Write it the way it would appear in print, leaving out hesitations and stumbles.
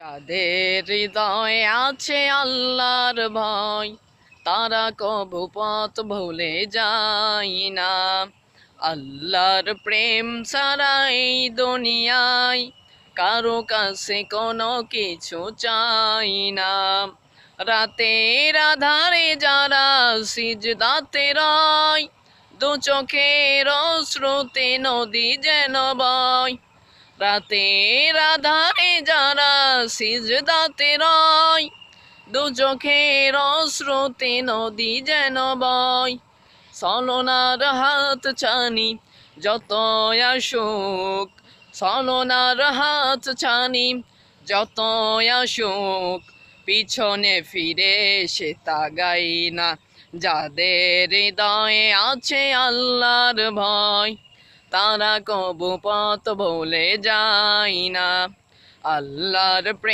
যাদের হৃদয়ে আছে আল্লাহর ভয়, তারা কবু পথ ভুলে যায় না। আল্লাহর প্রেম ছাড়া এই দুনিয়ায় কারো কাছে কোনো কিছু চাই না। রাতের আধারে যারা সিজদাতে রয়, দু চোখের অশ্রুতে নদী যেন বয়। রাতের আধারে যারা সিজদাতে রয়, দু চোখের অশ্রুতে নদী যেন বয়। ছলনার হাত ছানি যত আসুক, ছলনার হাত ছানি যত আসুক, পিছনে ফিরে সে তাকাই না। যাদের হৃদয়ে আছে আল্লাহর ভয়, তারা কবু পথ ভুলে যায় না। আল্লাহর প্রেম